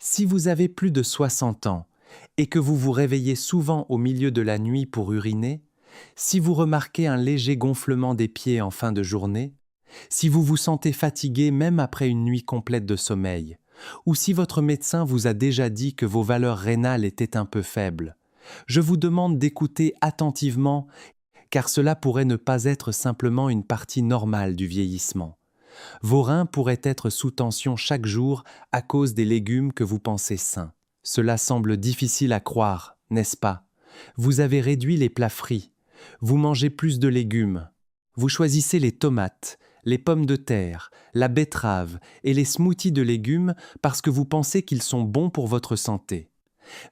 Si vous avez plus de 60 ans et que vous vous réveillez souvent au milieu de la nuit pour uriner, si vous remarquez un léger gonflement des pieds en fin de journée, si vous vous sentez fatigué même après une nuit complète de sommeil, ou si votre médecin vous a déjà dit que vos valeurs rénales étaient un peu faibles, je vous demande d'écouter attentivement car cela pourrait ne pas être simplement une partie normale du vieillissement. Vos reins pourraient être sous tension chaque jour à cause des légumes que vous pensez sains. Cela semble difficile à croire, n'est-ce pas? Vous avez réduit les plats frits, vous mangez plus de légumes, vous choisissez les tomates, les pommes de terre, la betterave et les smoothies de légumes parce que vous pensez qu'ils sont bons pour votre santé.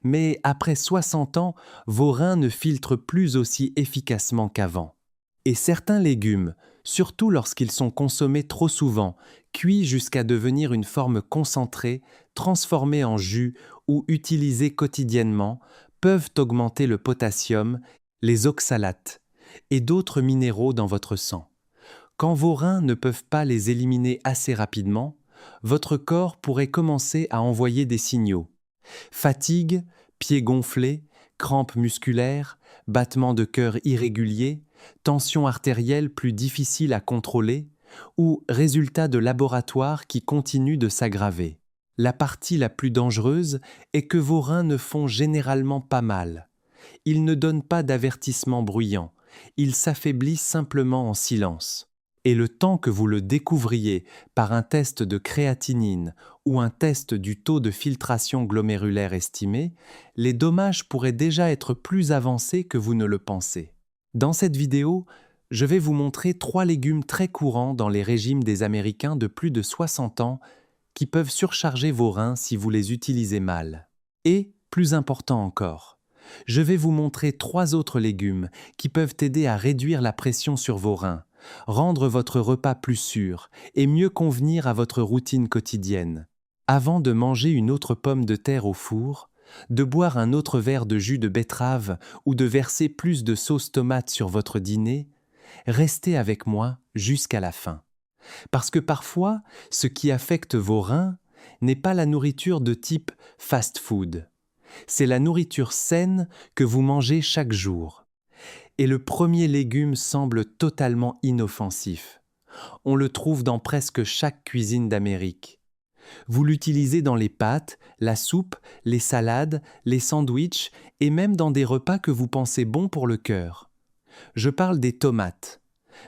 Mais après 60 ans, vos reins ne filtrent plus aussi efficacement qu'avant. Et certains légumes, surtout lorsqu'ils sont consommés trop souvent, cuits jusqu'à devenir une forme concentrée, transformée en jus ou utilisés quotidiennement, peuvent augmenter le potassium, les oxalates et d'autres minéraux dans votre sang. Quand vos reins ne peuvent pas les éliminer assez rapidement, votre corps pourrait commencer à envoyer des signaux. Fatigue, pieds gonflés, crampes musculaires, battements de cœur irréguliers, tension artérielle plus difficile à contrôler ou résultats de laboratoire qui continuent de s'aggraver. La partie la plus dangereuse est que vos reins ne font généralement pas mal. Ils ne donnent pas d'avertissement bruyant, ils s'affaiblissent simplement en silence. Et le temps que vous le découvriez par un test de créatinine ou un test du taux de filtration glomérulaire estimé, les dommages pourraient déjà être plus avancés que vous ne le pensez. Dans cette vidéo, je vais vous montrer 3 légumes très courants dans les régimes des Américains de plus de 60 ans qui peuvent surcharger vos reins si vous les utilisez mal. Et, plus important encore, je vais vous montrer 3 autres légumes qui peuvent aider à réduire la pression sur vos reins, rendre votre repas plus sûr et mieux convenir à votre routine quotidienne. Avant de manger une autre pomme de terre au four, de boire un autre verre de jus de betterave ou de verser plus de sauce tomate sur votre dîner, restez avec moi jusqu'à la fin. Parce que parfois, ce qui affecte vos reins n'est pas la nourriture de type fast-food. C'est la nourriture saine que vous mangez chaque jour. Et le premier légume semble totalement inoffensif. On le trouve dans presque chaque cuisine d'Amérique. Vous l'utilisez dans les pâtes, la soupe, les salades, les sandwichs et même dans des repas que vous pensez bons pour le cœur. Je parle des tomates.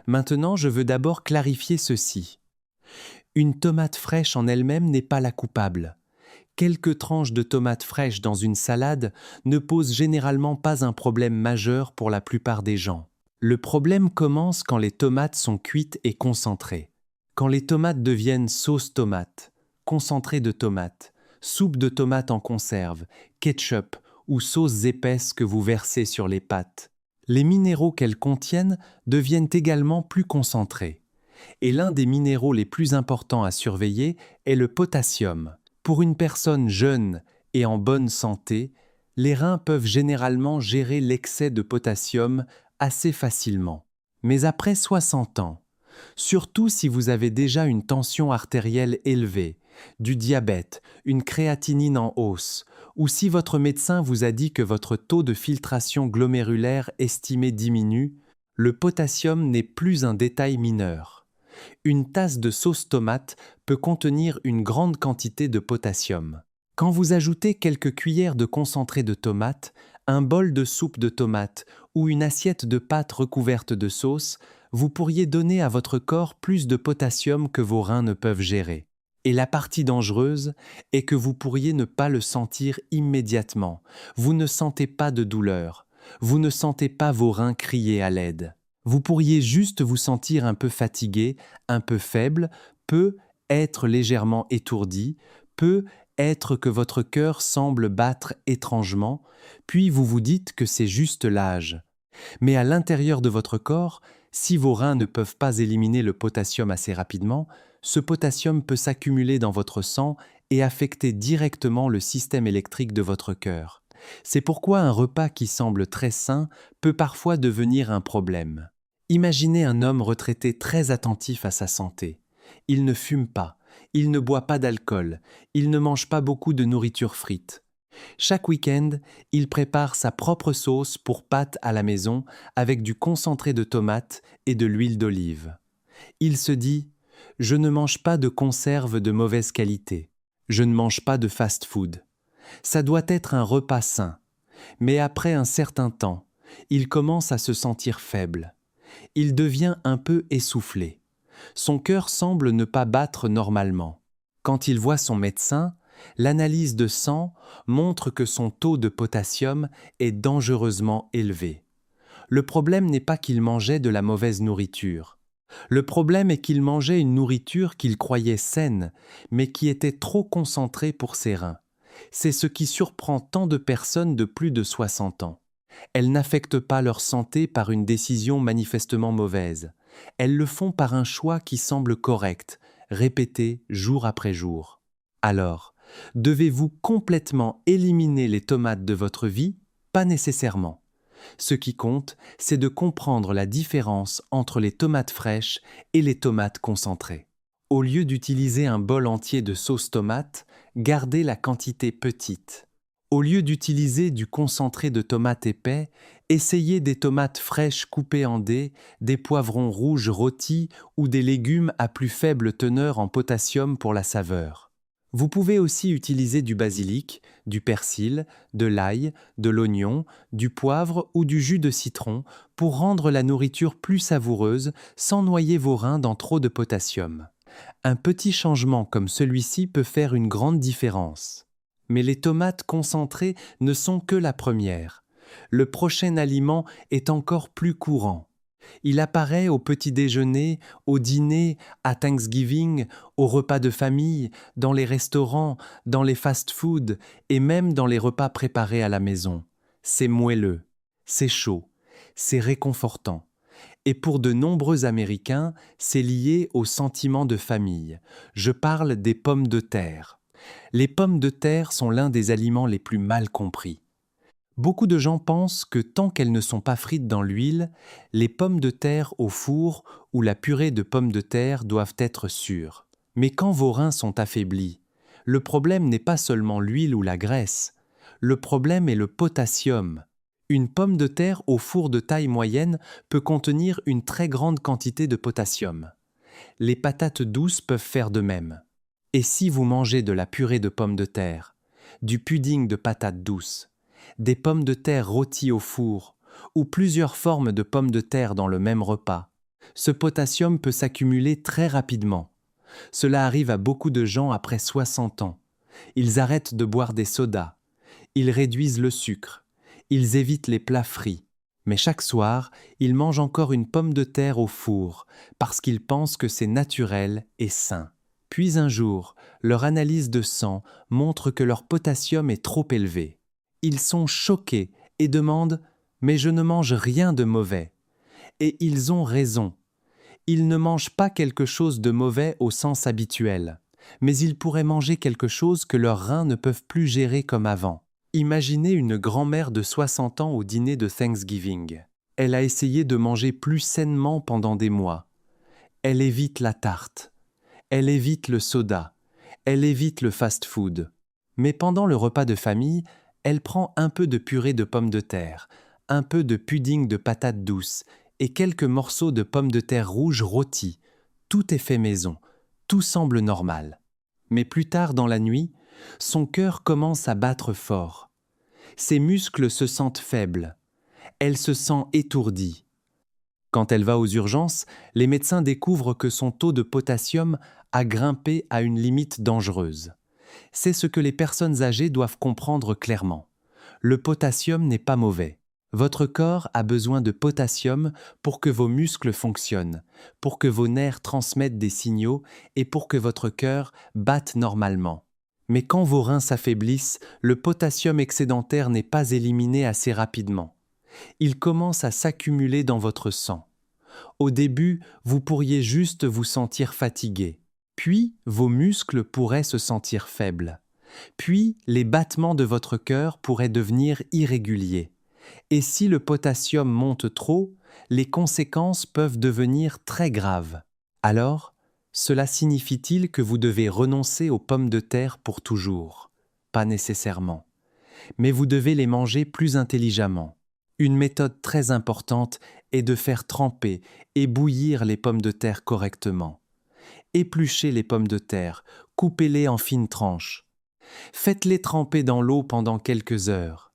Maintenant, je veux d'abord clarifier ceci. Une tomate fraîche en elle-même n'est pas la coupable. Quelques tranches de tomates fraîches dans une salade ne posent généralement pas un problème majeur pour la plupart des gens. Le problème commence quand les tomates sont cuites et concentrées. Quand les tomates deviennent sauce tomate, concentré de tomates, soupe de tomates en conserve, ketchup ou sauces épaisses que vous versez sur les pâtes. Les minéraux qu'elles contiennent deviennent également plus concentrés. Et l'un des minéraux les plus importants à surveiller est le potassium. Pour une personne jeune et en bonne santé, les reins peuvent généralement gérer l'excès de potassium assez facilement. Mais après 60 ans, surtout si vous avez déjà une tension artérielle élevée, du diabète, une créatinine en hausse, ou si votre médecin vous a dit que votre taux de filtration glomérulaire estimé diminue, le potassium n'est plus un détail mineur. Une tasse de sauce tomate peut contenir une grande quantité de potassium. Quand vous ajoutez quelques cuillères de concentré de tomate, un bol de soupe de tomate ou une assiette de pâte recouverte de sauce, vous pourriez donner à votre corps plus de potassium que vos reins ne peuvent gérer. Et la partie dangereuse est que vous pourriez ne pas le sentir immédiatement. Vous ne sentez pas de douleur. Vous ne sentez pas vos reins crier à l'aide. Vous pourriez juste vous sentir un peu fatigué, un peu faible, peut être légèrement étourdi, peut être que votre cœur semble battre étrangement, puis vous vous dites que c'est juste l'âge. Mais à l'intérieur de votre corps, si vos reins ne peuvent pas éliminer le potassium assez rapidement, ce potassium peut s'accumuler dans votre sang et affecter directement le système électrique de votre cœur. C'est pourquoi un repas qui semble très sain peut parfois devenir un problème. Imaginez un homme retraité très attentif à sa santé. Il ne fume pas, Il ne boit pas d'alcool, il ne mange pas beaucoup de nourriture frite. Chaque week-end, il prépare sa propre sauce pour pâtes à la maison avec du concentré de tomates et de l'huile d'olive. Il se dit « Je ne mange pas de conserves de mauvaise qualité. Je ne mange pas de fast-food. Ça doit être un repas sain. » Mais après un certain temps, il commence à se sentir faible. Il devient un peu essoufflé. Son cœur semble ne pas battre normalement. Quand il voit son médecin, l'analyse de sang montre que son taux de potassium est dangereusement élevé. Le problème n'est pas qu'il mangeait de la mauvaise nourriture. Le problème est qu'il mangeait une nourriture qu'il croyait saine, mais qui était trop concentrée pour ses reins. C'est ce qui surprend tant de personnes de plus de 60 ans. Elles n'affectent pas leur santé par une décision manifestement mauvaise. Elles le font par un choix qui semble correct, répété jour après jour. Alors, devez-vous complètement éliminer les tomates de votre vie? Pas nécessairement. Ce qui compte, c'est de comprendre la différence entre les tomates fraîches et les tomates concentrées. Au lieu d'utiliser un bol entier de sauce tomate, gardez la quantité petite. Au lieu d'utiliser du concentré de tomates épais, essayez des tomates fraîches coupées en dés, des poivrons rouges rôtis ou des légumes à plus faible teneur en potassium pour la saveur. Vous pouvez aussi utiliser du basilic, du persil, de l'ail, de l'oignon, du poivre ou du jus de citron pour rendre la nourriture plus savoureuse sans noyer vos reins dans trop de potassium. Un petit changement comme celui-ci peut faire une grande différence. Mais les tomates concentrées ne sont que la première. Le prochain aliment est encore plus courant. Il apparaît au petit déjeuner, au dîner, à Thanksgiving, au repas de famille, dans les restaurants, dans les fast-foods et même dans les repas préparés à la maison. C'est moelleux, c'est chaud, c'est réconfortant. Et pour de nombreux Américains, c'est lié au sentiment de famille. Je parle des pommes de terre. Les pommes de terre sont l'un des aliments les plus mal compris. Beaucoup de gens pensent que tant qu'elles ne sont pas frites dans l'huile, les pommes de terre au four ou la purée de pommes de terre doivent être sûres. Mais quand vos reins sont affaiblis, le problème n'est pas seulement l'huile ou la graisse. Le problème est le potassium. Une pomme de terre au four de taille moyenne peut contenir une très grande quantité de potassium. Les patates douces peuvent faire de même. Et si vous mangez de la purée de pommes de terre, du pudding de patates douces, des pommes de terre rôties au four ou plusieurs formes de pommes de terre dans le même repas, ce potassium peut s'accumuler très rapidement. Cela arrive à beaucoup de gens après 60 ans. Ils arrêtent de boire des sodas. Ils réduisent le sucre. Ils évitent les plats frits. Mais chaque soir, ils mangent encore une pomme de terre au four parce qu'ils pensent que c'est naturel et sain. Puis un jour, leur analyse de sang montre que leur potassium est trop élevé. Ils sont choqués et demandent « Mais je ne mange rien de mauvais ». Et ils ont raison. Ils ne mangent pas quelque chose de mauvais au sens habituel, mais ils pourraient manger quelque chose que leurs reins ne peuvent plus gérer comme avant. Imaginez une grand-mère de 60 ans au dîner de Thanksgiving. Elle a essayé de manger plus sainement pendant des mois. Elle évite la tarte. Elle évite le soda. Elle évite le fast-food. Mais pendant le repas de famille, elle prend un peu de purée de pommes de terre, un peu de pudding de patates douces et quelques morceaux de pommes de terre rouges rôties. Tout est fait maison, tout semble normal. Mais plus tard dans la nuit, son cœur commence à battre fort. Ses muscles se sentent faibles. Elle se sent étourdie. Quand elle va aux urgences, les médecins découvrent que son taux de potassium a grimpé à une limite dangereuse. C'est ce que les personnes âgées doivent comprendre clairement. Le potassium n'est pas mauvais. Votre corps a besoin de potassium pour que vos muscles fonctionnent, pour que vos nerfs transmettent des signaux et pour que votre cœur batte normalement. Mais quand vos reins s'affaiblissent, le potassium excédentaire n'est pas éliminé assez rapidement. Il commence à s'accumuler dans votre sang. Au début, vous pourriez juste vous sentir fatigué. Puis, vos muscles pourraient se sentir faibles. Puis, les battements de votre cœur pourraient devenir irréguliers. Et si le potassium monte trop, les conséquences peuvent devenir très graves. Alors, Cela signifie-t-il que vous devez renoncer aux pommes de terre pour toujours? Pas nécessairement. Mais vous devez les manger plus intelligemment. Une méthode très importante est de faire tremper et bouillir les pommes de terre correctement. Épluchez les pommes de terre, coupez-les en fines tranches. Faites-les tremper dans l'eau pendant quelques heures.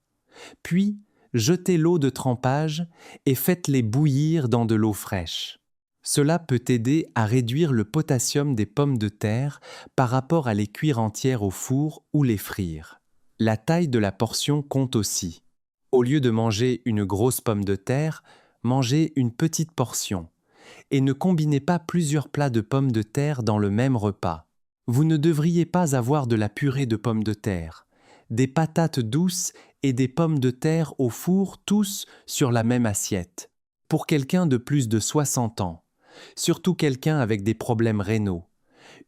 Puis, jetez l'eau de trempage et faites-les bouillir dans de l'eau fraîche. Cela peut aider à réduire le potassium des pommes de terre par rapport à les cuire entières au four ou les frire. La taille de la portion compte aussi. Au lieu de manger une grosse pomme de terre, mangez une petite portion. Et ne combinez pas plusieurs plats de pommes de terre dans le même repas. Vous ne devriez pas avoir de la purée de pommes de terre, des patates douces et des pommes de terre au four, tous sur la même assiette. Pour quelqu'un de plus de 60 ans, surtout quelqu'un avec des problèmes rénaux,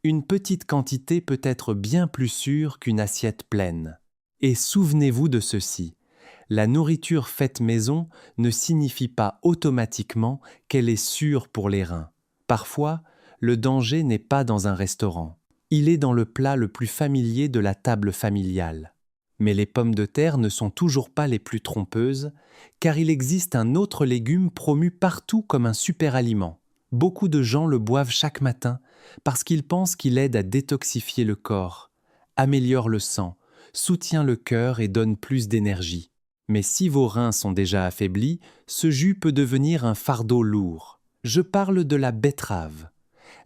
une petite quantité peut être bien plus sûre qu'une assiette pleine. Et souvenez-vous de ceci. La nourriture faite maison ne signifie pas automatiquement qu'elle est sûre pour les reins. Parfois, le danger n'est pas dans un restaurant. Il est dans le plat le plus familier de la table familiale. Mais les pommes de terre ne sont toujours pas les plus trompeuses, car il existe un autre légume promu partout comme un super aliment. Beaucoup de gens le boivent chaque matin parce qu'ils pensent qu'il aide à détoxifier le corps, améliore le sang, soutient le cœur et donne plus d'énergie. Mais si vos reins sont déjà affaiblis, ce jus peut devenir un fardeau lourd. Je parle de la betterave.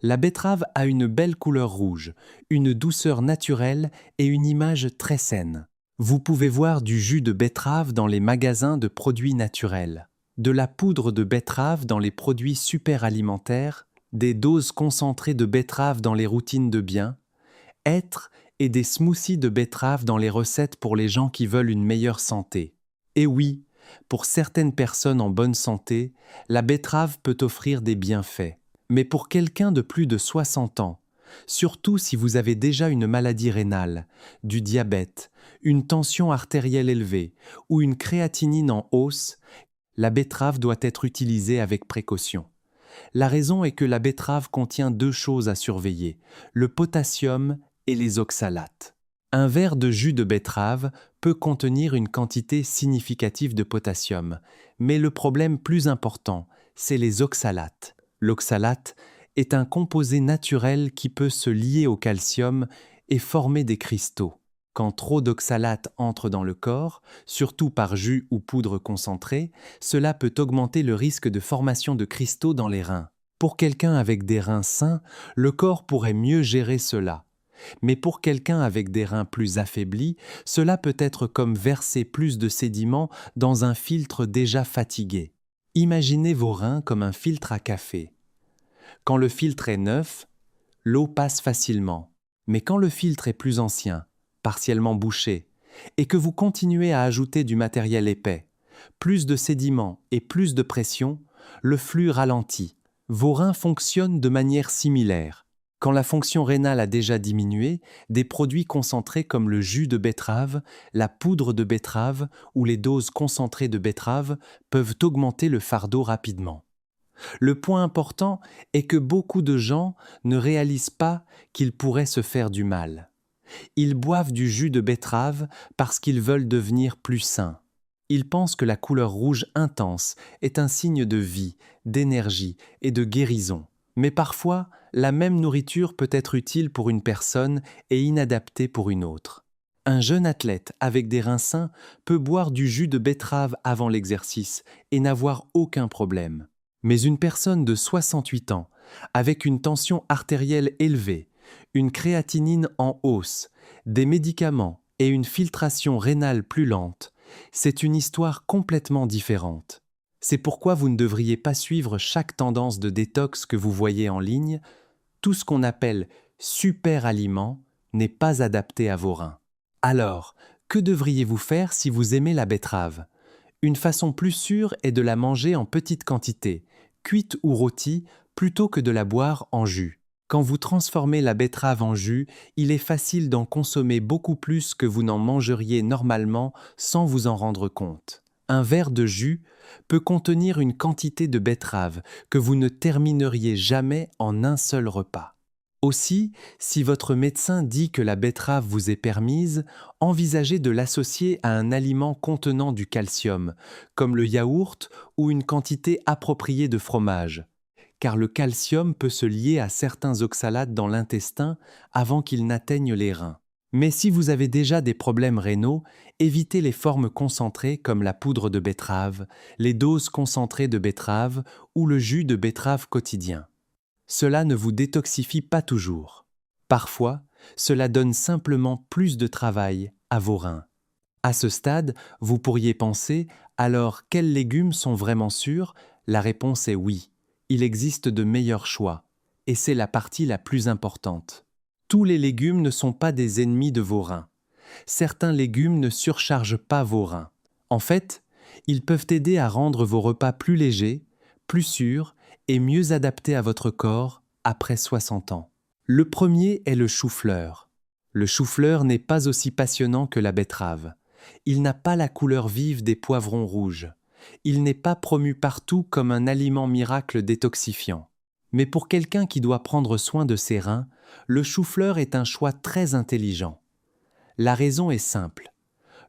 La betterave a une belle couleur rouge, une douceur naturelle et une image très saine. Vous pouvez voir du jus de betterave dans les magasins de produits naturels, de la poudre de betterave dans les produits super alimentaires, des doses concentrées de betterave dans les routines de bien, hêtre et des smoothies de betterave dans les recettes pour les gens qui veulent une meilleure santé. Et oui, pour certaines personnes en bonne santé, la betterave peut offrir des bienfaits. Mais pour quelqu'un de plus de 60 ans, surtout si vous avez déjà une maladie rénale, du diabète, une tension artérielle élevée ou une créatinine en hausse, la betterave doit être utilisée avec précaution. La raison est que la betterave contient 2 choses à surveiller, le potassium et les oxalates. Un verre de jus de betterave peut contenir une quantité significative de potassium, mais le problème plus important, c'est les oxalates. L'oxalate est un composé naturel qui peut se lier au calcium et former des cristaux. Quand trop d'oxalate entre dans le corps, surtout par jus ou poudre concentrée, cela peut augmenter le risque de formation de cristaux dans les reins. Pour quelqu'un avec des reins sains, le corps pourrait mieux gérer cela. Mais pour quelqu'un avec des reins plus affaiblis, cela peut être comme verser plus de sédiments dans un filtre déjà fatigué. Imaginez vos reins comme un filtre à café. Quand le filtre est neuf, l'eau passe facilement. Mais quand le filtre est plus ancien, partiellement bouché, et que vous continuez à ajouter du matériel épais, plus de sédiments et plus de pression, le flux ralentit. Vos reins fonctionnent de manière similaire. Quand la fonction rénale a déjà diminué, des produits concentrés comme le jus de betterave, la poudre de betterave ou les doses concentrées de betterave peuvent augmenter le fardeau rapidement. Le point important est que beaucoup de gens ne réalisent pas qu'ils pourraient se faire du mal. Ils boivent du jus de betterave parce qu'ils veulent devenir plus sains. Ils pensent que la couleur rouge intense est un signe de vie, d'énergie et de guérison. Mais parfois, la même nourriture peut être utile pour une personne et inadaptée pour une autre. Un jeune athlète avec des reins sains peut boire du jus de betterave avant l'exercice et n'avoir aucun problème. Mais une personne de 68 ans, avec une tension artérielle élevée, une créatinine en hausse, des médicaments et une filtration rénale plus lente, c'est une histoire complètement différente. C'est pourquoi vous ne devriez pas suivre chaque tendance de détox que vous voyez en ligne. Tout ce qu'on appelle super aliment n'est pas adapté à vos reins. Alors, que devriez-vous faire si vous aimez la betterave? Une façon plus sûre est de la manger en petite quantité, cuite ou rôtie, plutôt que de la boire en jus. Quand vous transformez la betterave en jus, il est facile d'en consommer beaucoup plus que vous n'en mangeriez normalement sans vous en rendre compte. Un verre de jus peut contenir une quantité de betterave que vous ne termineriez jamais en un seul repas. Aussi, si votre médecin dit que la betterave vous est permise, envisagez de l'associer à un aliment contenant du calcium, comme le yaourt ou une quantité appropriée de fromage, car le calcium peut se lier à certains oxalates dans l'intestin avant qu'ils n'atteignent les reins. Mais si vous avez déjà des problèmes rénaux, évitez les formes concentrées comme la poudre de betterave, les doses concentrées de betterave ou le jus de betterave quotidien. Cela ne vous détoxifie pas toujours. Parfois, cela donne simplement plus de travail à vos reins. À ce stade, vous pourriez penser, alors quels légumes sont vraiment sûrs? La réponse est oui. Il existe de meilleurs choix. Et c'est la partie la plus importante. Tous les légumes ne sont pas des ennemis de vos reins. Certains légumes ne surchargent pas vos reins. En fait, ils peuvent aider à rendre vos repas plus légers, plus sûrs et mieux adaptés à votre corps après 60 ans. Le premier est le chou-fleur. Le chou-fleur n'est pas aussi passionnant que la betterave. Il n'a pas la couleur vive des poivrons rouges. Il n'est pas promu partout comme un aliment miracle détoxifiant. Mais pour quelqu'un qui doit prendre soin de ses reins, le chou-fleur est un choix très intelligent. La raison est simple.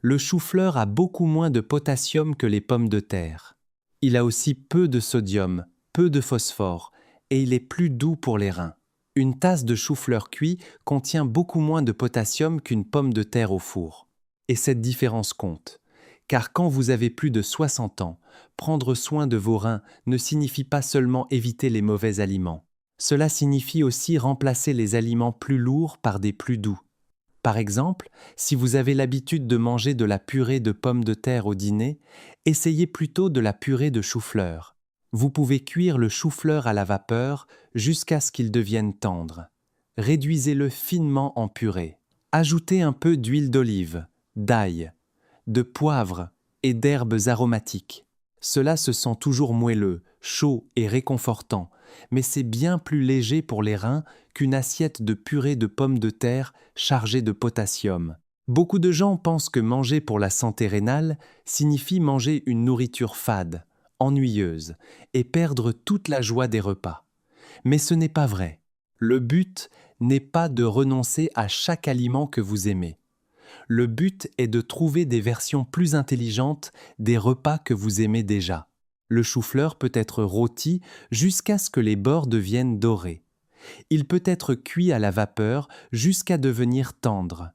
Le chou-fleur a beaucoup moins de potassium que les pommes de terre. Il a aussi peu de sodium, peu de phosphore, et il est plus doux pour les reins. Une tasse de chou-fleur cuit contient beaucoup moins de potassium qu'une pomme de terre au four. Et cette différence compte. Car quand vous avez plus de 60 ans, prendre soin de vos reins ne signifie pas seulement éviter les mauvais aliments. Cela signifie aussi remplacer les aliments plus lourds par des plus doux. Par exemple, si vous avez l'habitude de manger de la purée de pommes de terre au dîner, essayez plutôt de la purée de chou-fleur. Vous pouvez cuire le chou-fleur à la vapeur jusqu'à ce qu'il devienne tendre. Réduisez-le finement en purée. Ajoutez un peu d'huile d'olive, d'ail, de poivre et d'herbes aromatiques. Cela se sent toujours moelleux, chaud et réconfortant, mais c'est bien plus léger pour les reins qu'une assiette de purée de pommes de terre chargée de potassium. Beaucoup de gens pensent que manger pour la santé rénale signifie manger une nourriture fade, ennuyeuse, et perdre toute la joie des repas. Mais ce n'est pas vrai. Le but n'est pas de renoncer à chaque aliment que vous aimez. Le but est de trouver des versions plus intelligentes des repas que vous aimez déjà. Le chou-fleur peut être rôti jusqu'à ce que les bords deviennent dorés. Il peut être cuit à la vapeur jusqu'à devenir tendre.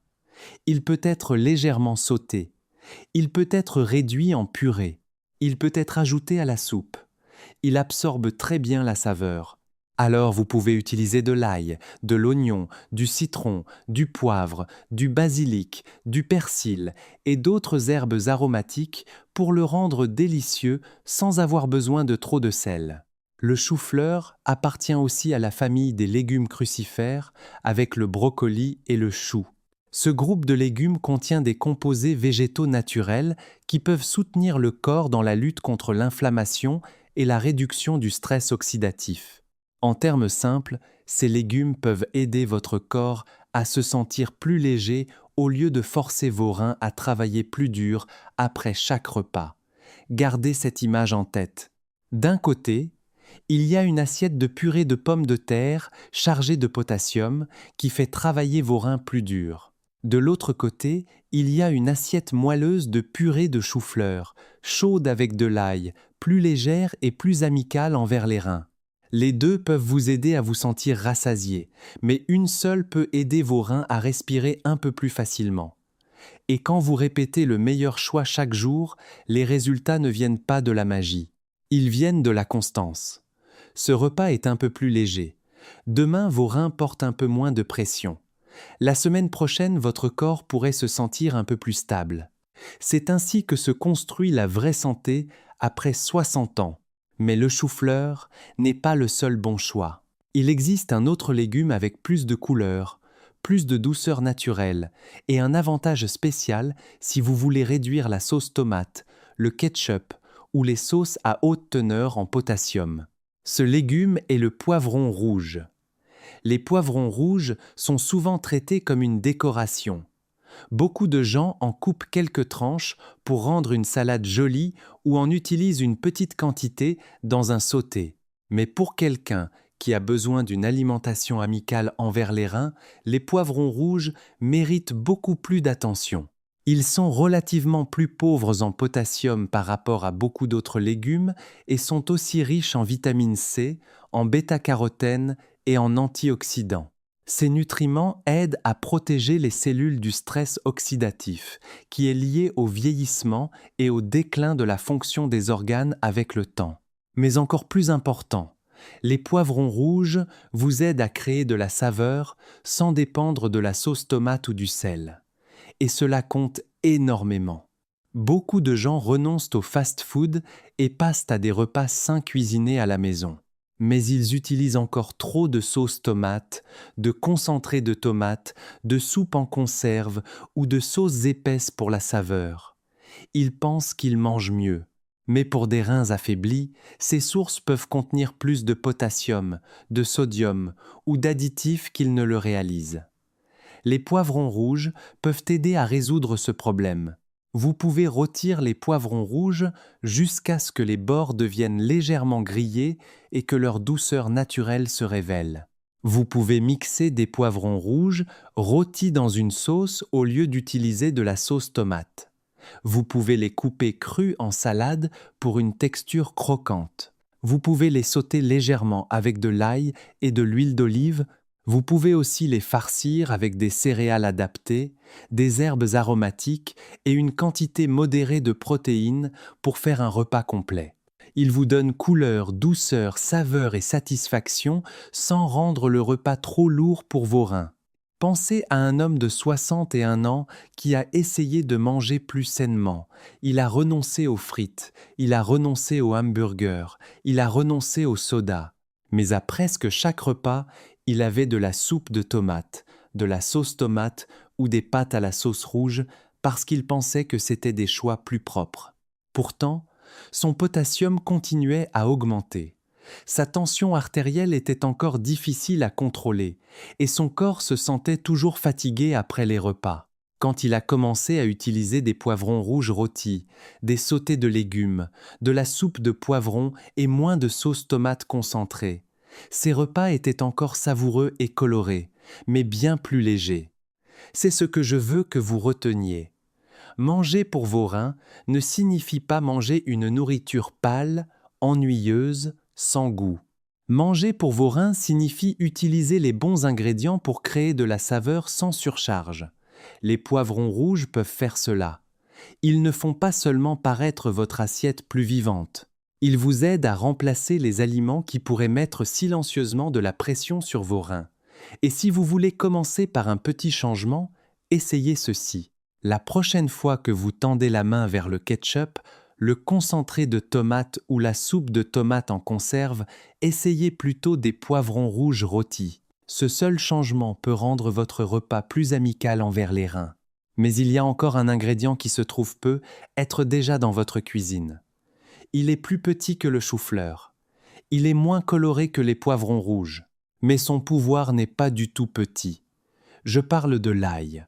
Il peut être légèrement sauté. Il peut être réduit en purée. Il peut être ajouté à la soupe. Il absorbe très bien la saveur. Alors vous pouvez utiliser de l'ail, de l'oignon, du citron, du poivre, du basilic, du persil et d'autres herbes aromatiques pour le rendre délicieux sans avoir besoin de trop de sel. Le chou-fleur appartient aussi à la famille des légumes crucifères avec le brocoli et le chou. Ce groupe de légumes contient des composés végétaux naturels qui peuvent soutenir le corps dans la lutte contre l'inflammation et la réduction du stress oxydatif. En termes simples, ces légumes peuvent aider votre corps à se sentir plus léger au lieu de forcer vos reins à travailler plus dur après chaque repas. Gardez cette image en tête. D'un côté, il y a une assiette de purée de pommes de terre chargée de potassium qui fait travailler vos reins plus durs. De l'autre côté, il y a une assiette moelleuse de purée de chou-fleur, chaude avec de l'ail, plus légère et plus amicale envers les reins. Les deux peuvent vous aider à vous sentir rassasié, mais une seule peut aider vos reins à respirer un peu plus facilement. Et quand vous répétez le meilleur choix chaque jour, les résultats ne viennent pas de la magie. Ils viennent de la constance. Ce repas est un peu plus léger. Demain, vos reins portent un peu moins de pression. La semaine prochaine, votre corps pourrait se sentir un peu plus stable. C'est ainsi que se construit la vraie santé après 60 ans. Mais le chou-fleur n'est pas le seul bon choix. Il existe un autre légume avec plus de couleurs, plus de douceur naturelle et un avantage spécial si vous voulez réduire la sauce tomate, le ketchup ou les sauces à haute teneur en potassium. Ce légume est le poivron rouge. Les poivrons rouges sont souvent traités comme une décoration. Beaucoup de gens en coupent quelques tranches pour rendre une salade jolie ou en utilisent une petite quantité dans un sauté. Mais pour quelqu'un qui a besoin d'une alimentation amicale envers les reins, les poivrons rouges méritent beaucoup plus d'attention. Ils sont relativement plus pauvres en potassium par rapport à beaucoup d'autres légumes et sont aussi riches en vitamine C, en bêta-carotène et en antioxydants. Ces nutriments aident à protéger les cellules du stress oxydatif, qui est lié au vieillissement et au déclin de la fonction des organes avec le temps. Mais encore plus important, les poivrons rouges vous aident à créer de la saveur sans dépendre de la sauce tomate ou du sel. Et cela compte énormément. Beaucoup de gens renoncent au fast-food et passent à des repas sains cuisinés à la maison. Mais ils utilisent encore trop de sauce tomate, de concentré de tomate, de soupe en conserve ou de sauces épaisses pour la saveur. Ils pensent qu'ils mangent mieux. Mais pour des reins affaiblis, ces sources peuvent contenir plus de potassium, de sodium ou d'additifs qu'ils ne le réalisent. Les poivrons rouges peuvent aider à résoudre ce problème. Vous pouvez rôtir les poivrons rouges jusqu'à ce que les bords deviennent légèrement grillés et que leur douceur naturelle se révèle. Vous pouvez mixer des poivrons rouges rôtis dans une sauce au lieu d'utiliser de la sauce tomate. Vous pouvez les couper crus en salade pour une texture croquante. Vous pouvez les sauter légèrement avec de l'ail et de l'huile d'olive. Vous pouvez aussi les farcir avec des céréales adaptées, des herbes aromatiques et une quantité modérée de protéines pour faire un repas complet. Ils vous donnent couleur, douceur, saveur et satisfaction sans rendre le repas trop lourd pour vos reins. Pensez à un homme de 61 ans qui a essayé de manger plus sainement. Il a renoncé aux frites, il a renoncé aux hamburgers, il a renoncé au soda. Mais à presque chaque repas, il avait de la soupe de tomate, de la sauce tomate ou des pâtes à la sauce rouge parce qu'il pensait que c'était des choix plus propres. Pourtant, son potassium continuait à augmenter. Sa tension artérielle était encore difficile à contrôler et son corps se sentait toujours fatigué après les repas. Quand il a commencé à utiliser des poivrons rouges rôtis, des sautés de légumes, de la soupe de poivrons et moins de sauce tomate concentrée, ces repas étaient encore savoureux et colorés, mais bien plus légers. C'est ce que je veux que vous reteniez. Manger pour vos reins ne signifie pas manger une nourriture pâle, ennuyeuse, sans goût. Manger pour vos reins signifie utiliser les bons ingrédients pour créer de la saveur sans surcharge. Les poivrons rouges peuvent faire cela. Ils ne font pas seulement paraître votre assiette plus vivante. Ils vous aident à remplacer les aliments qui pourraient mettre silencieusement de la pression sur vos reins. Et si vous voulez commencer par un petit changement, essayez ceci. La prochaine fois que vous tendez la main vers le ketchup, le concentré de tomate ou la soupe de tomate en conserve, essayez plutôt des poivrons rouges rôtis. Ce seul changement peut rendre votre repas plus amical envers les reins. Mais il y a encore un ingrédient qui se trouve peu être déjà dans votre cuisine. Il est plus petit que le chou-fleur. Il est moins coloré que les poivrons rouges. Mais son pouvoir n'est pas du tout petit. Je parle de l'ail.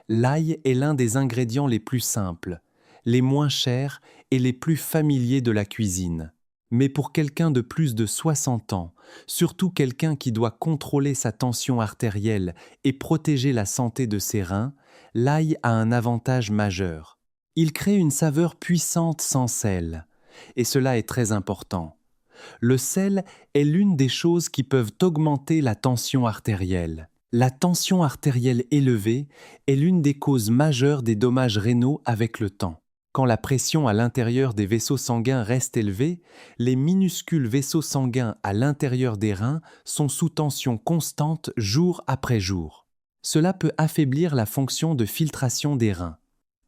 L'ail est l'un des ingrédients les plus simples, les moins chers et les plus familiers de la cuisine. Mais pour quelqu'un de plus de 60 ans, surtout quelqu'un qui doit contrôler sa tension artérielle et protéger la santé de ses reins, l'ail a un avantage majeur. Il crée une saveur puissante sans sel. Et cela est très important. Le sel est l'une des choses qui peuvent augmenter la tension artérielle. La tension artérielle élevée est l'une des causes majeures des dommages rénaux avec le temps. Quand la pression à l'intérieur des vaisseaux sanguins reste élevée, les minuscules vaisseaux sanguins à l'intérieur des reins sont sous tension constante jour après jour. Cela peut affaiblir la fonction de filtration des reins.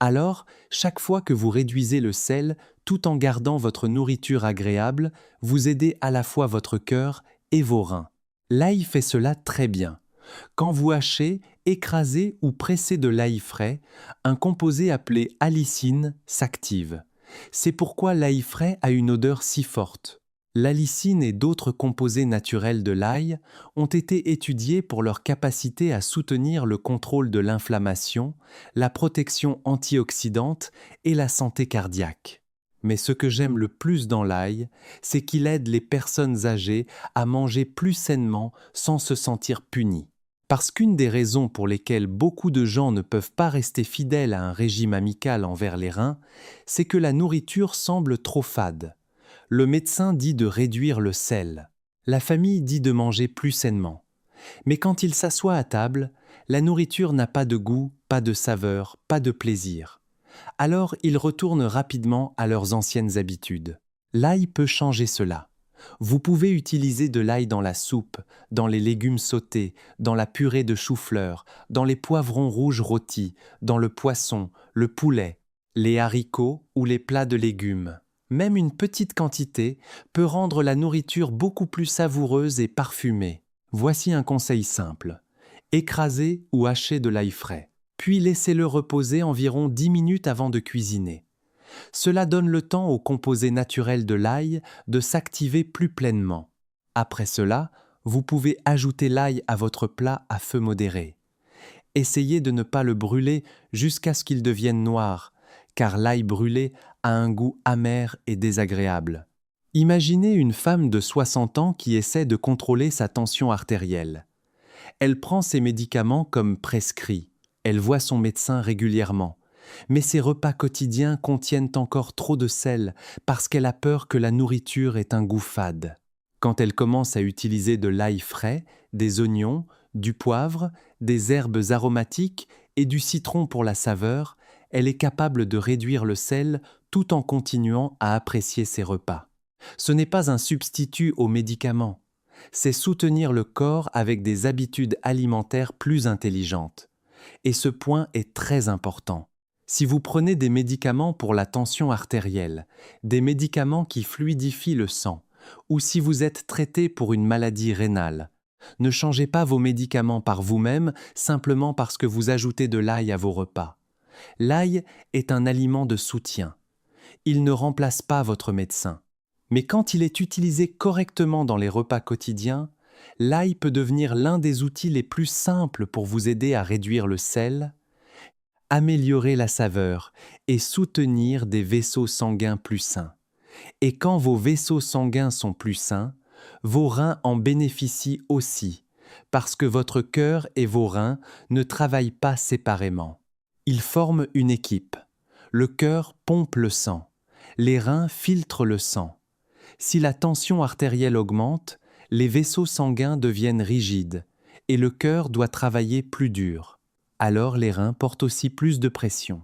Alors, chaque fois que vous réduisez le sel tout en gardant votre nourriture agréable, vous aidez à la fois votre cœur et vos reins. L'ail fait cela très bien. Quand vous hachez, écrasez ou pressez de l'ail frais, un composé appelé allicine s'active. C'est pourquoi l'ail frais a une odeur si forte. L'allicine et d'autres composés naturels de l'ail ont été étudiés pour leur capacité à soutenir le contrôle de l'inflammation, la protection antioxydante et la santé cardiaque. Mais ce que j'aime le plus dans l'ail, c'est qu'il aide les personnes âgées à manger plus sainement sans se sentir punies. Parce qu'une des raisons pour lesquelles beaucoup de gens ne peuvent pas rester fidèles à un régime amical envers les reins, c'est que la nourriture semble trop fade. Le médecin dit de réduire le sel. La famille dit de manger plus sainement. Mais quand ils s'assoient à table, la nourriture n'a pas de goût, pas de saveur, pas de plaisir. Alors ils retournent rapidement à leurs anciennes habitudes. L'ail peut changer cela. Vous pouvez utiliser de l'ail dans la soupe, dans les légumes sautés, dans la purée de chou-fleur, dans les poivrons rouges rôtis, dans le poisson, le poulet, les haricots ou les plats de légumes. Même une petite quantité peut rendre la nourriture beaucoup plus savoureuse et parfumée. Voici un conseil simple. Écrasez ou hachez de l'ail frais, puis laissez-le reposer environ 10 minutes avant de cuisiner. Cela donne le temps aux composés naturels de l'ail de s'activer plus pleinement. Après cela, vous pouvez ajouter l'ail à votre plat à feu modéré. Essayez de ne pas le brûler jusqu'à ce qu'il devienne noir, car l'ail brûlé a un goût amer et désagréable. Imaginez une femme de 60 ans qui essaie de contrôler sa tension artérielle. Elle prend ses médicaments comme prescrit. Elle voit son médecin régulièrement. Mais ses repas quotidiens contiennent encore trop de sel parce qu'elle a peur que la nourriture ait un goût fade. Quand elle commence à utiliser de l'ail frais, des oignons, du poivre, des herbes aromatiques et du citron pour la saveur, elle est capable de réduire le sel tout en continuant à apprécier ses repas. Ce n'est pas un substitut aux médicaments, c'est soutenir le corps avec des habitudes alimentaires plus intelligentes. Et ce point est très important. Si vous prenez des médicaments pour la tension artérielle, des médicaments qui fluidifient le sang, ou si vous êtes traité pour une maladie rénale, ne changez pas vos médicaments par vous-même simplement parce que vous ajoutez de l'ail à vos repas. L'ail est un aliment de soutien. Il ne remplace pas votre médecin. Mais quand il est utilisé correctement dans les repas quotidiens, l'ail peut devenir l'un des outils les plus simples pour vous aider à réduire le sel, améliorer la saveur et soutenir des vaisseaux sanguins plus sains. Et quand vos vaisseaux sanguins sont plus sains, vos reins en bénéficient aussi, parce que votre cœur et vos reins ne travaillent pas séparément. Ils forment une équipe. Le cœur pompe le sang. Les reins filtrent le sang. Si la tension artérielle augmente, les vaisseaux sanguins deviennent rigides et le cœur doit travailler plus dur. Alors les reins portent aussi plus de pression.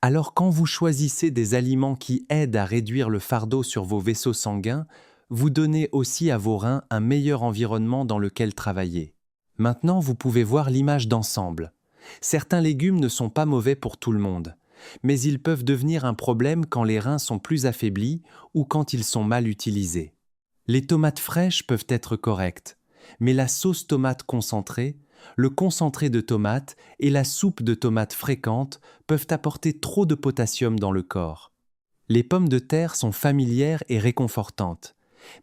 Alors quand vous choisissez des aliments qui aident à réduire le fardeau sur vos vaisseaux sanguins, vous donnez aussi à vos reins un meilleur environnement dans lequel travailler. Maintenant, vous pouvez voir l'image d'ensemble. Certains légumes ne sont pas mauvais pour tout le monde, mais ils peuvent devenir un problème quand les reins sont plus affaiblis ou quand ils sont mal utilisés. Les tomates fraîches peuvent être correctes, mais la sauce tomate concentrée, le concentré de tomate et la soupe de tomate fréquente peuvent apporter trop de potassium dans le corps. Les pommes de terre sont familières et réconfortantes,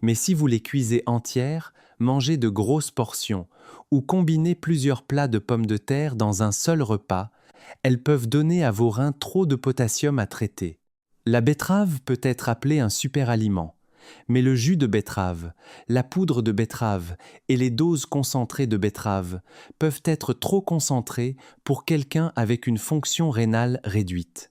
mais si vous les cuisez entières, mangez de grosses portions ou combinez plusieurs plats de pommes de terre dans un seul repas, elles peuvent donner à vos reins trop de potassium à traiter. La betterave peut être appelée un super-aliment, mais le jus de betterave, la poudre de betterave et les doses concentrées de betterave peuvent être trop concentrées pour quelqu'un avec une fonction rénale réduite.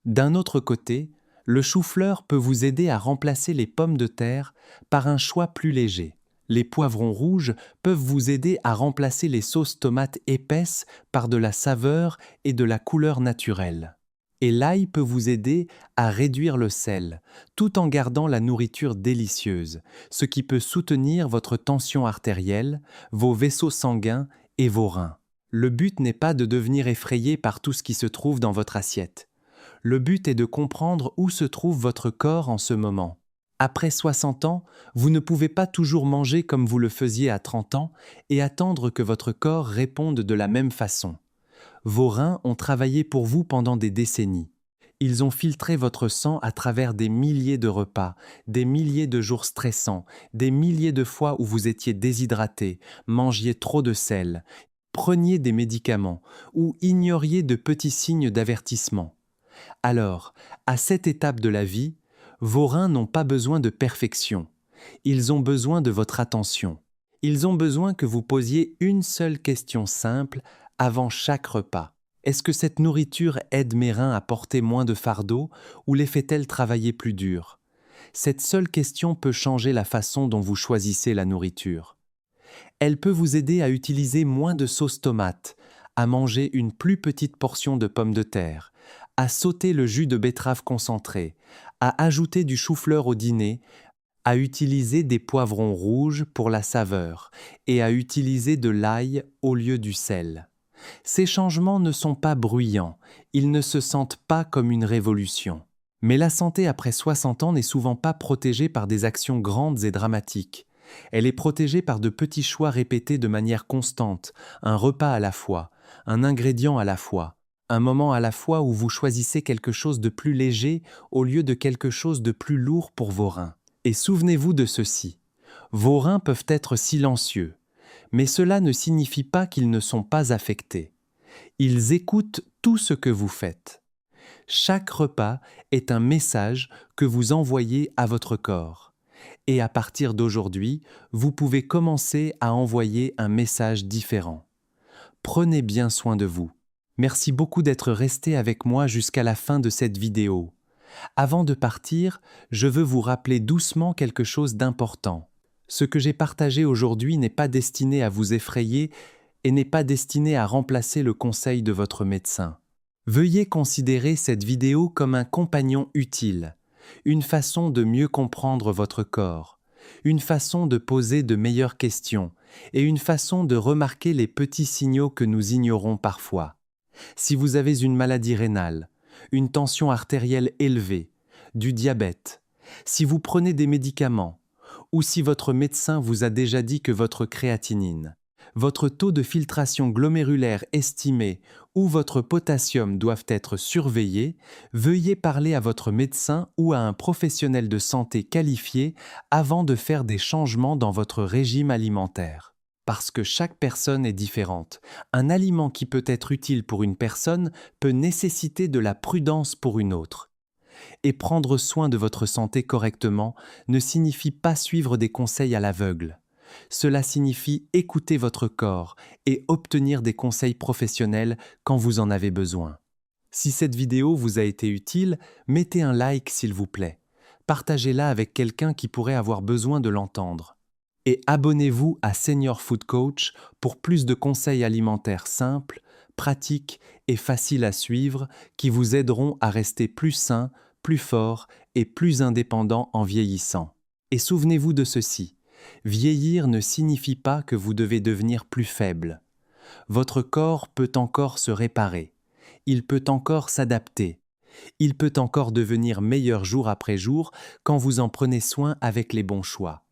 D'un autre côté, le chou-fleur peut vous aider à remplacer les pommes de terre par un choix plus léger. Les poivrons rouges peuvent vous aider à remplacer les sauces tomates épaisses par de la saveur et de la couleur naturelle. Et l'ail peut vous aider à réduire le sel, tout en gardant la nourriture délicieuse, ce qui peut soutenir votre tension artérielle, vos vaisseaux sanguins et vos reins. Le but n'est pas de devenir effrayé par tout ce qui se trouve dans votre assiette. Le but est de comprendre où se trouve votre corps en ce moment. Après 60 ans, vous ne pouvez pas toujours manger comme vous le faisiez à 30 ans et attendre que votre corps réponde de la même façon. Vos reins ont travaillé pour vous pendant des décennies. Ils ont filtré votre sang à travers des milliers de repas, des milliers de jours stressants, des milliers de fois où vous étiez déshydraté, mangiez trop de sel, preniez des médicaments ou ignoriez de petits signes d'avertissement. Alors, à cette étape de la vie, Vos reins n'ont pas besoin de perfection. Ils ont besoin de votre attention. Ils ont besoin que vous posiez une seule question simple avant chaque repas. Est-ce que cette nourriture aide mes reins à porter moins de fardeau ou les fait-elle travailler plus dur? Cette seule question peut changer la façon dont vous choisissez la nourriture. Elle peut vous aider à utiliser moins de sauce tomate, à manger une plus petite portion de pommes de terre, à sauter le jus de betterave concentré, à ajouter du chou-fleur au dîner, à utiliser des poivrons rouges pour la saveur et à utiliser de l'ail au lieu du sel. Ces changements ne sont pas bruyants, ils ne se sentent pas comme une révolution. Mais la santé après 60 ans n'est souvent pas protégée par des actions grandes et dramatiques. Elle est protégée par de petits choix répétés de manière constante, un repas à la fois, un ingrédient à la fois, un moment à la fois où vous choisissez quelque chose de plus léger au lieu de quelque chose de plus lourd pour vos reins. Et souvenez-vous de ceci, vos reins peuvent être silencieux, mais cela ne signifie pas qu'ils ne sont pas affectés. Ils écoutent tout ce que vous faites. Chaque repas est un message que vous envoyez à votre corps. Et à partir d'aujourd'hui, vous pouvez commencer à envoyer un message différent. Prenez bien soin de vous. Merci beaucoup d'être resté avec moi jusqu'à la fin de cette vidéo. Avant de partir, je veux vous rappeler doucement quelque chose d'important. Ce que j'ai partagé aujourd'hui n'est pas destiné à vous effrayer et n'est pas destiné à remplacer le conseil de votre médecin. Veuillez considérer cette vidéo comme un compagnon utile, une façon de mieux comprendre votre corps, une façon de poser de meilleures questions et une façon de remarquer les petits signaux que nous ignorons parfois. Si vous avez une maladie rénale, une tension artérielle élevée, du diabète, si vous prenez des médicaments, ou si votre médecin vous a déjà dit que votre créatinine, votre taux de filtration glomérulaire estimé ou votre potassium doivent être surveillés, veuillez parler à votre médecin ou à un professionnel de santé qualifié avant de faire des changements dans votre régime alimentaire. Parce que chaque personne est différente. Un aliment qui peut être utile pour une personne peut nécessiter de la prudence pour une autre. Et prendre soin de votre santé correctement ne signifie pas suivre des conseils à l'aveugle. Cela signifie écouter votre corps et obtenir des conseils professionnels quand vous en avez besoin. Si cette vidéo vous a été utile, mettez un like s'il vous plaît. Partagez-la avec quelqu'un qui pourrait avoir besoin de l'entendre. Et abonnez-vous à Senior Food Coach pour plus de conseils alimentaires simples, pratiques et faciles à suivre qui vous aideront à rester plus sain, plus fort et plus indépendant en vieillissant. Et souvenez-vous de ceci, vieillir ne signifie pas que vous devez devenir plus faible. Votre corps peut encore se réparer, il peut encore s'adapter, il peut encore devenir meilleur jour après jour quand vous en prenez soin avec les bons choix.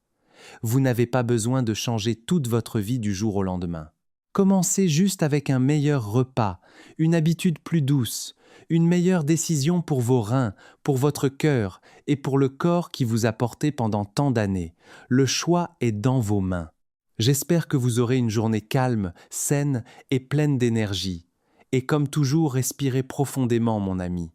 Vous n'avez pas besoin de changer toute votre vie du jour au lendemain. Commencez juste avec un meilleur repas, une habitude plus douce, une meilleure décision pour vos reins, pour votre cœur et pour le corps qui vous a porté pendant tant d'années. Le choix est dans vos mains. J'espère que vous aurez une journée calme, saine et pleine d'énergie. Et comme toujours, respirez profondément, mon ami.